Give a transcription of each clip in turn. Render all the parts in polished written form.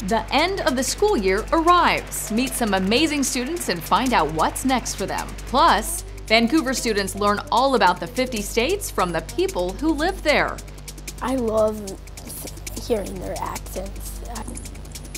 The end of the school year arrives. Meet some amazing students and find out what's next for them. Plus, Vancouver students learn all about the 50 states from the people who live there. I love hearing their accents.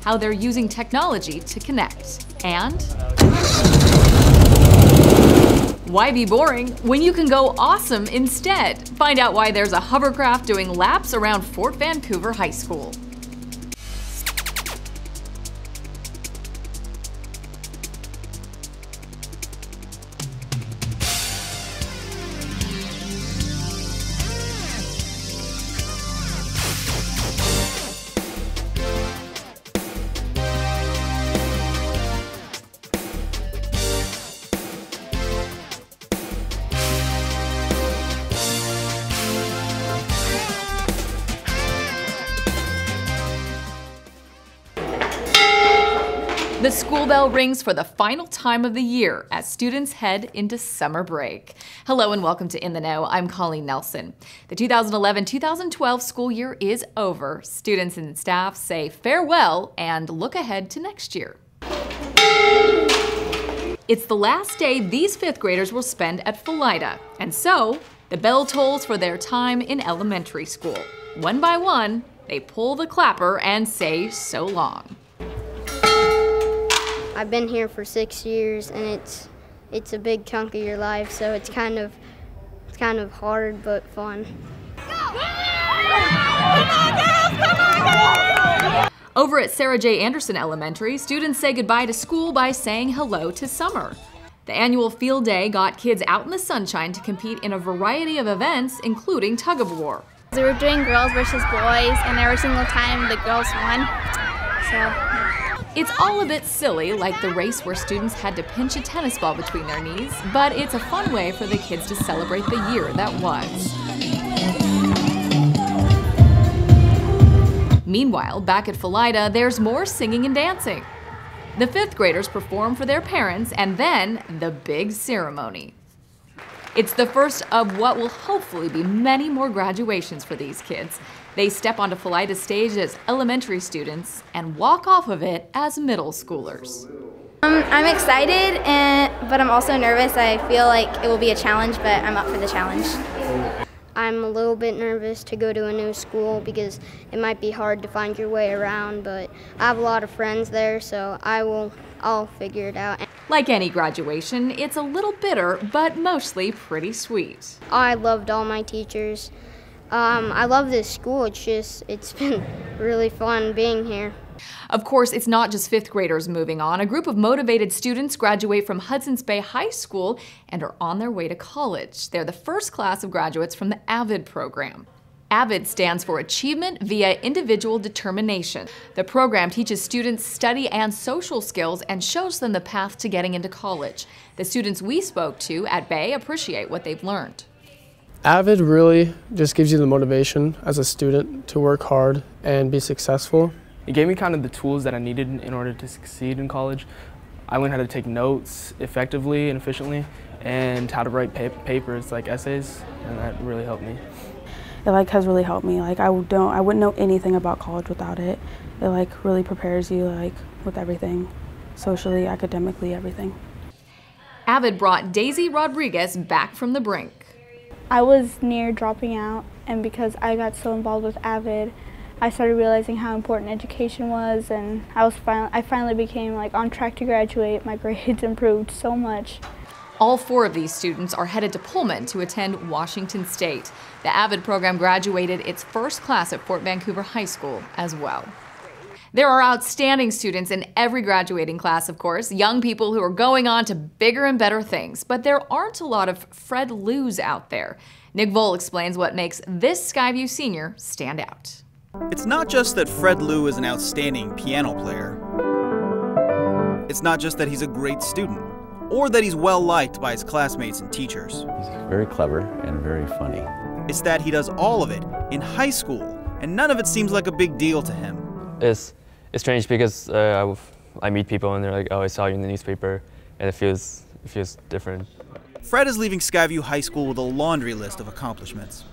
How they're using technology to connect. And why be boring when you can go awesome instead? Find out why there's a hovercraft doing laps around Fort Vancouver High School. The school bell rings for the final time of the year as students head into summer break. Hello and welcome to In the Know. I'm Coleen Nelson. The 2011-2012 school year is over. Students and staff say farewell and look ahead to next year. It's the last day these fifth graders will spend at Philida, and so the bell tolls for their time in elementary school. One by one, they pull the clapper and say so long. I've been here for 6 years, and it's a big chunk of your life, so it's kind of hard but fun. Over at Sarah J. Anderson Elementary, students say goodbye to school by saying hello to summer. The annual field day got kids out in the sunshine to compete in a variety of events, including tug-of-war. We were doing girls versus boys, and every single time the girls won. It's all a bit silly, like the race where students had to pinch a tennis ball between their knees, but it's a fun way for the kids to celebrate the year that was. Meanwhile, back at Philida, there's more singing and dancing. The fifth graders perform for their parents, and then the big ceremony. It's the first of what will hopefully be many more graduations for these kids. They step onto Philida's stage as elementary students and walk off of it as middle schoolers. I'm excited, but I'm also nervous. I feel like it will be a challenge, but I'm up for the challenge. I'm a little bit nervous to go to a new school because it might be hard to find your way around, but I have a lot of friends there, so I'll figure it out. Like any graduation, it's a little bitter, but mostly pretty sweet. I loved all my teachers. I love this school. It's been really fun being here. Of course, it's not just fifth graders moving on. A group of motivated students graduate from Hudson's Bay High School and are on their way to college. They're the first class of graduates from the AVID program. AVID stands for Achievement via Individual Determination. The program teaches students study and social skills and shows them the path to getting into college. The students we spoke to at Bay appreciate what they've learned. AVID really just gives you the motivation as a student to work hard and be successful. It gave me kind of the tools that I needed in order to succeed in college. I learned how to take notes effectively and efficiently and how to write papers like essays, and that really helped me. It has really helped me. I wouldn't know anything about college without it. It really prepares you with everything, socially, academically, everything. AVID brought Daisy Rodriguez back from the brink. I was near dropping out, and because I got so involved with AVID, I started realizing how important education was, and I finally became on track to graduate. My grades improved so much. All four of these students are headed to Pullman to attend Washington State. The AVID program graduated its first class at Fort Vancouver High School as well. There are outstanding students in every graduating class, of course, young people who are going on to bigger and better things, but there aren't a lot of Fred Loos out there. Nick Vole explains what makes this Skyview senior stand out. It's not just that Fred Lou is an outstanding piano player. It's not just that he's a great student, or that he's well liked by his classmates and teachers. He's very clever and very funny. It's that he does all of it in high school, and none of it seems like a big deal to him. It's strange because I meet people and they're like, oh, I saw you in the newspaper, and it feels different. Fred is leaving Skyview High School with a laundry list of accomplishments.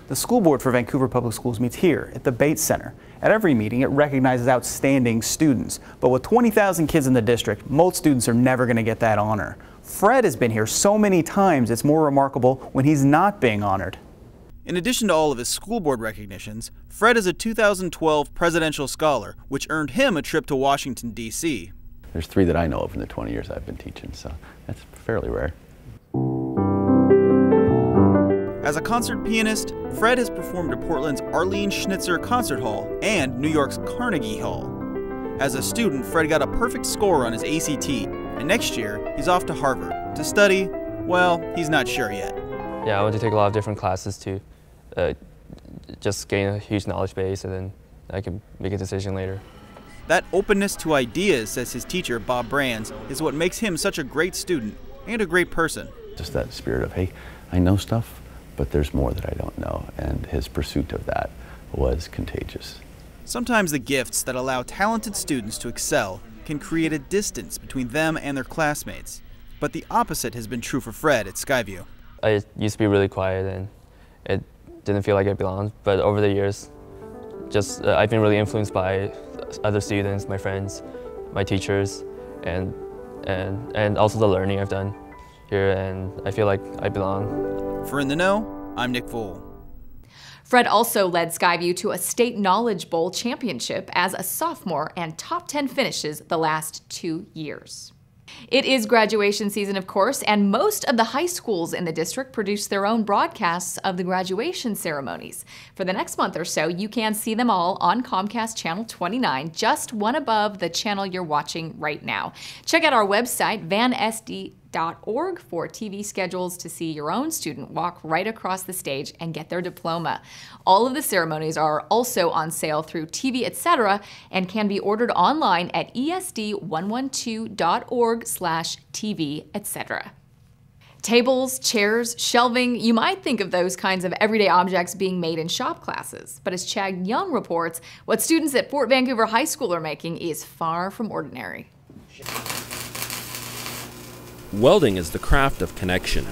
The school board for Vancouver Public Schools meets here at the Bates Center. At every meeting, it recognizes outstanding students. But with 20,000 kids in the district, most students are never going to get that honor. Fred has been here so many times, it's more remarkable when he's not being honored. In addition to all of his school board recognitions, Fred is a 2012 Presidential Scholar, which earned him a trip to Washington, D.C. There's 3 that I know of in the 20 years I've been teaching, so that's fairly rare. As a concert pianist, Fred has performed at Portland's Arlene Schnitzer Concert Hall and New York's Carnegie Hall. As a student, Fred got a perfect score on his ACT, and next year he's off to Harvard to study, well, he's not sure yet. Yeah, I want to take a lot of different classes to just gain a huge knowledge base, and then I can make a decision later. That openness to ideas, says his teacher, Bob Brands, is what makes him such a great student and a great person. Just that spirit of, hey, I know stuff, but there's more that I don't know, and his pursuit of that was contagious. Sometimes the gifts that allow talented students to excel can create a distance between them and their classmates. But the opposite has been true for Fred at Skyview. I used to be really quiet, and it didn't feel like I belonged, but over the years, I've been really influenced by other students, my friends, my teachers, and also the learning I've done here, and I feel like I belong. For In the Know, I'm Nick Vole. Fred also led Skyview to a state Knowledge Bowl championship as a sophomore and top 10 finishes the last 2 years. It is graduation season, of course, and most of the high schools in the district produce their own broadcasts of the graduation ceremonies. For the next month or so, you can see them all on Comcast Channel 29, just one above the channel you're watching right now. Check out our website, vansd.org, for TV schedules to see your own student walk right across the stage and get their diploma. All of the ceremonies are also on sale through TV, etc., and can be ordered online at esd112.org/TV, etc. Tables, chairs, shelving, you might think of those kinds of everyday objects being made in shop classes. But as Chad Young reports, what students at Fort Vancouver High School are making is far from ordinary. Welding is the craft of connection.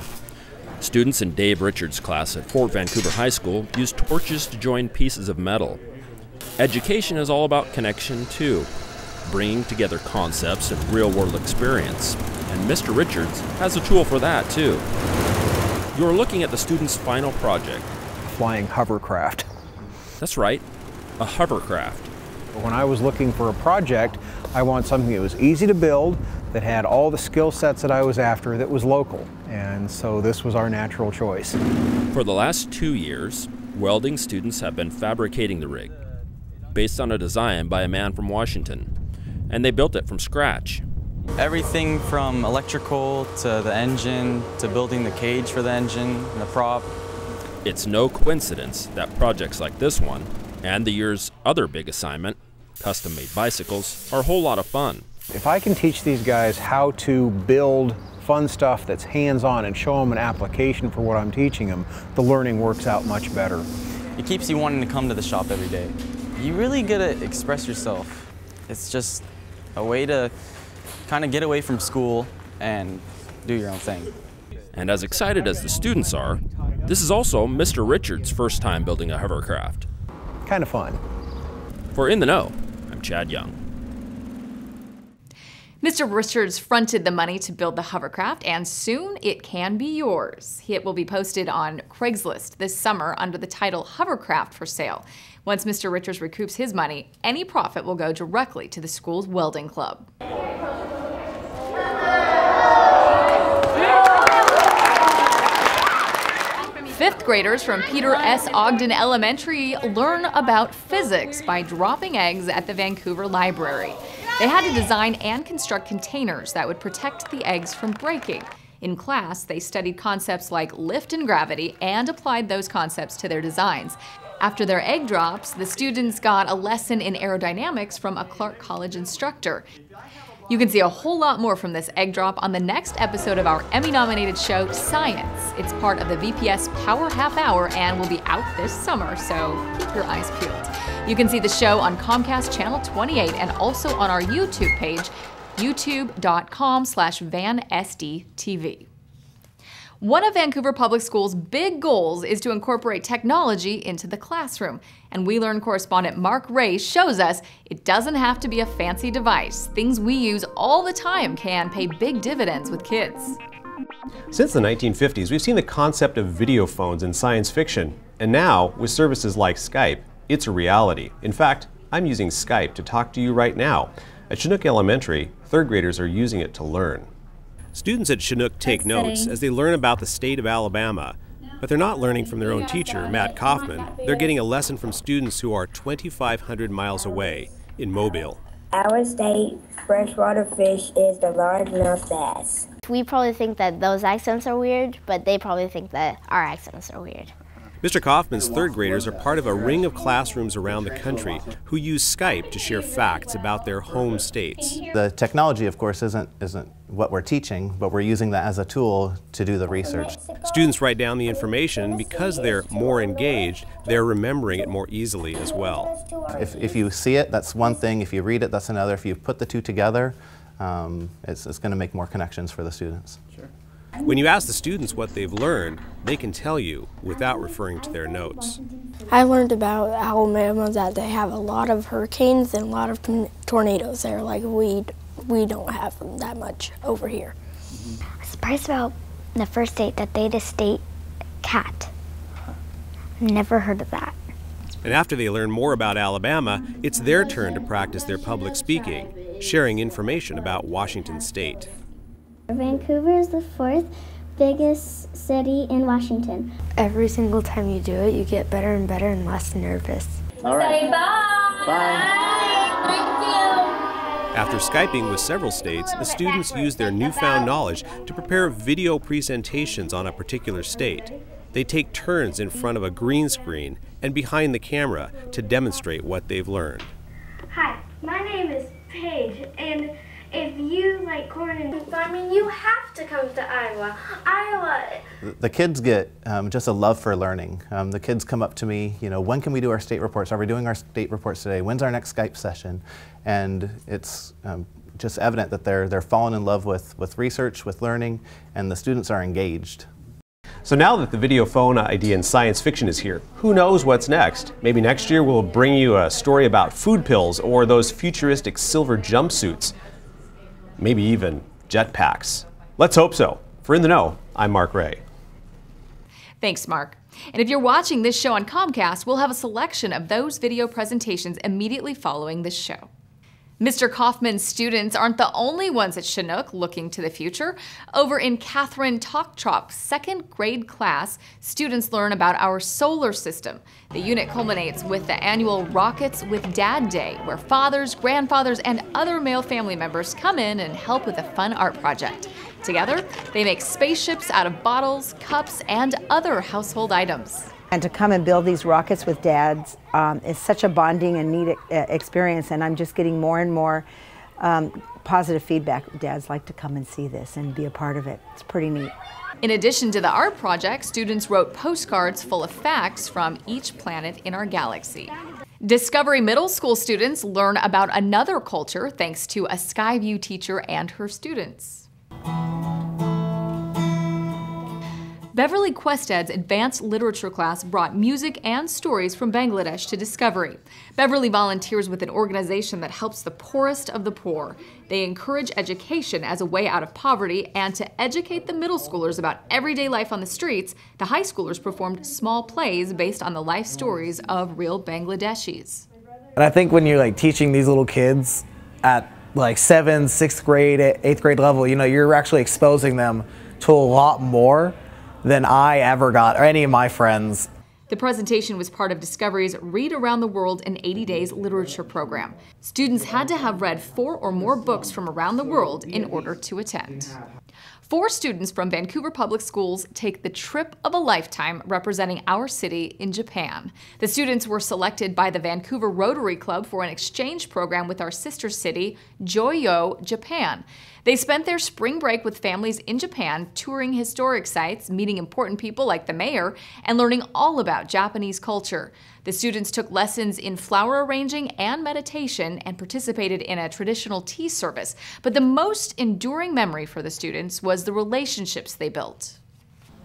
Students in Dave Richards' class at Fort Vancouver High School use torches to join pieces of metal. Education is all about connection too, bringing together concepts and real-world experience. And Mr. Richards has a tool for that too. You're looking at the student's final project. Flying hovercraft. That's right, a hovercraft. When I was looking for a project, I wanted something that was easy to build, that had all the skill sets that I was after, that was local. And so this was our natural choice. For the last 2 years, welding students have been fabricating the rig, based on a design by a man from Washington, and they built it from scratch. Everything from electrical to the engine to building the cage for the engine and the prop. It's no coincidence that projects like this one and the year's other big assignment, custom-made bicycles, are a whole lot of fun. If I can teach these guys how to build fun stuff that's hands-on and show them an application for what I'm teaching them, the learning works out much better. It keeps you wanting to come to the shop every day. You really get to express yourself. It's just a way to kind of get away from school and do your own thing. And as excited as the students are, this is also Mr. Richards' first time building a hovercraft. Kind of fun. For In the Know, I'm Chad Young. Mr. Richards fronted the money to build the hovercraft, and soon it can be yours. It will be posted on Craigslist this summer under the title Hovercraft for Sale. Once Mr. Richards recoups his money, any profit will go directly to the school's welding club. Fifth graders from Peter S. Ogden Elementary learn about physics by dropping eggs at the Vancouver Library. They had to design and construct containers that would protect the eggs from breaking. In class, they studied concepts like lift and gravity and applied those concepts to their designs. After their egg drops, the students got a lesson in aerodynamics from a Clark College instructor. You can see a whole lot more from this egg drop on the next episode of our Emmy-nominated show, Science. It's part of the VPS Power Half Hour and will be out this summer, so keep your eyes peeled. You can see the show on Comcast Channel 28 and also on our YouTube page, youtube.com/VanSDTV. One of Vancouver Public Schools' big goals is to incorporate technology into the classroom. And We Learn correspondent Mark Ray shows us it doesn't have to be a fancy device. Things we use all the time can pay big dividends with kids. Since the 1950s, we've seen the concept of video phones in science fiction. And now, with services like Skype, it's a reality. In fact, I'm using Skype to talk to you right now. At Chinook Elementary, third graders are using it to learn. Students at Chinook take notes as they learn about the state of Alabama, but they're not learning from their own teacher, Matt Kaufman. They're getting a lesson from students who are 2,500 miles away in Mobile. Our state freshwater fish is the largemouth bass. We probably think that those accents are weird, but they probably think that our accents are weird. Mr. Kaufman's third graders are part of a ring of classrooms around the country who use Skype to share facts about their home states. The technology, of course, isn't what we're teaching, but we're using that as a tool to do the research. Students write down the information. Because they're more engaged, they're remembering it more easily as well. If you see it, that's one thing. If you read it, that's another. If you put the two together, it's going to make more connections for the students. Sure. When you ask the students what they've learned, they can tell you without referring to their notes. I learned about Alabama that they have a lot of hurricanes and a lot of tornadoes there. Like we don't have them that much over here. I was surprised about the first state that they had a state cat. Never heard of that. And after they learn more about Alabama, it's their turn to practice their public speaking, sharing information about Washington State. Vancouver is the 4th biggest city in Washington. Every single time you do it, you get better and better and less nervous. All right. Say bye. Bye. Thank you. After Skyping with several states, the students use their newfound knowledge to prepare video presentations on a particular state. They take turns in front of a green screen and behind the camera to demonstrate what they've learned. Hi, my name is Paige, and if you like corn and farming, you have to come to Iowa. The kids get just a love for learning. The kids come up to me, when can we do our state reports? Are we doing our state reports today? When's our next Skype session? And it's just evident that they're falling in love with research, with learning, and the students are engaged. So now that the video phone idea in science fiction is here, who knows what's next? Maybe next year we'll bring you a story about food pills or those futuristic silver jumpsuits. Maybe even jetpacks. Let's hope so. For In the Know, I'm Mark Ray. Thanks, Mark. And if you're watching this show on Comcast, we'll have a selection of those video presentations immediately following this show. Mr. Kaufman's students aren't the only ones at Chinook looking to the future. Over in Catherine Tauchtrop's second grade class, students learn about our solar system. The unit culminates with the annual Rockets with Dad Day, where fathers, grandfathers, and other male family members come in and help with a fun art project. Together, they make spaceships out of bottles, cups, and other household items. And to come and build these rockets with dads is such a bonding and neat experience, and I'm just getting more and more positive feedback. Dads like to come and see this and be a part of it. It's pretty neat. In addition to the art project, students wrote postcards full of facts from each planet in our galaxy. Discovery Middle School students learn about another culture thanks to a Skyview teacher and her students. Beverly Quested's advanced literature class brought music and stories from Bangladesh to Discovery. Beverly volunteers with an organization that helps the poorest of the poor. They encourage education as a way out of poverty, and to educate the middle schoolers about everyday life on the streets, the high schoolers performed small plays based on the life stories of real Bangladeshis. And I think when you're teaching these little kids at 7th, 6th grade, 8th grade level, you're actually exposing them to a lot more than I ever got, or any of my friends. The presentation was part of Discovery's Read Around the World in 80 Days literature program. Students had to have read 4 or more books from around the world in order to attend. 4 students from Vancouver Public Schools take the trip of a lifetime representing our city in Japan. The students were selected by the Vancouver Rotary Club for an exchange program with our sister city, Joyo, Japan. They spent their spring break with families in Japan, touring historic sites, meeting important people like the mayor, and learning all about Japanese culture. The students took lessons in flower arranging and meditation and participated in a traditional tea service. But the most enduring memory for the students was the relationships they built.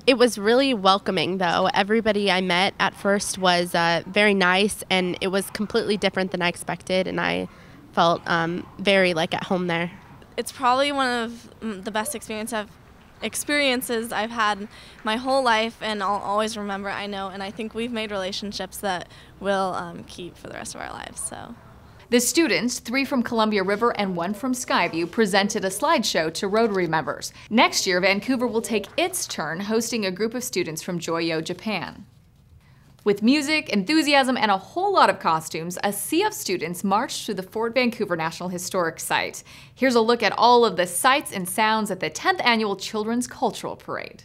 It was really welcoming, though. Everybody I met at first was very nice, and it was completely different than I expected, and I felt very like at home there. It's probably one of the best experiences I've had my whole life, and I'll always remember, I know, and I think we've made relationships that we'll keep for the rest of our lives. So. The students, 3 from Columbia River and 1 from Skyview, presented a slideshow to Rotary members. Next year, Vancouver will take its turn hosting a group of students from Joyo, Japan. With music, enthusiasm, and a whole lot of costumes, a sea of students marched through the Fort Vancouver National Historic Site. Here's a look at all of the sights and sounds at the 10th Annual Children's Cultural Parade.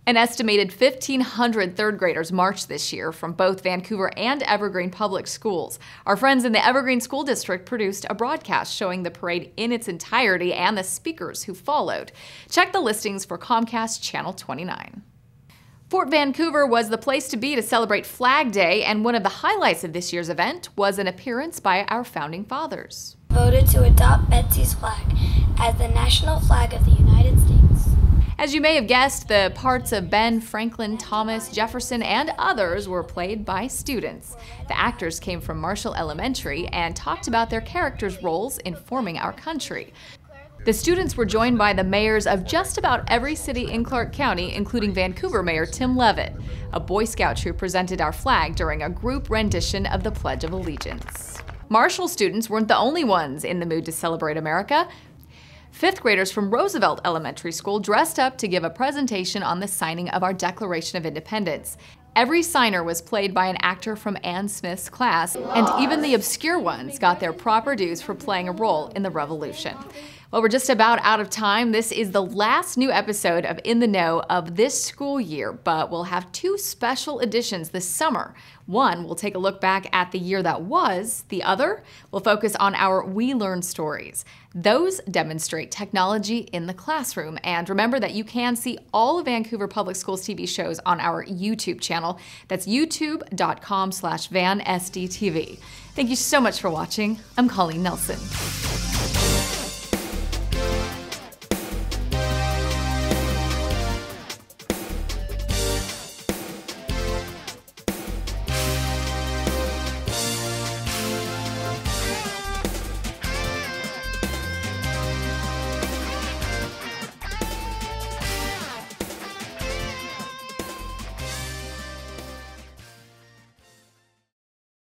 An estimated 1,500 third graders marched this year from both Vancouver and Evergreen public schools. Our friends in the Evergreen School District produced a broadcast showing the parade in its entirety and the speakers who followed. Check the listings for Comcast Channel 29. Fort Vancouver was the place to be to celebrate Flag Day, and one of the highlights of this year's event was an appearance by our founding fathers. Voted to adopt Betsy's flag as the national flag of the United States. As you may have guessed, the parts of Ben, Franklin, Thomas, Jefferson, and others were played by students. The actors came from Marshall Elementary and talked about their characters' roles in forming our country. The students were joined by the mayors of just about every city in Clark County, including Vancouver Mayor Tim Levitt, a Boy Scout troop presented our flag during a group rendition of the Pledge of Allegiance. Marshall students weren't the only ones in the mood to celebrate America. 5th graders from Roosevelt Elementary School dressed up to give a presentation on the signing of our Declaration of Independence. Every signer was played by an actor from Ann Smith's class, and even the obscure ones got their proper dues for playing a role in the Revolution. Well, we're just about out of time. This is the last new episode of In the Know of this school year, but we'll have 2 special editions this summer. One will take a look back at the year that was. The other will focus on our We Learn stories. Those demonstrate technology in the classroom. And remember that you can see all of Vancouver Public Schools TV shows on our YouTube channel. That's youtube.com/VanSDTV. Thank you so much for watching. I'm Coleen Nelson.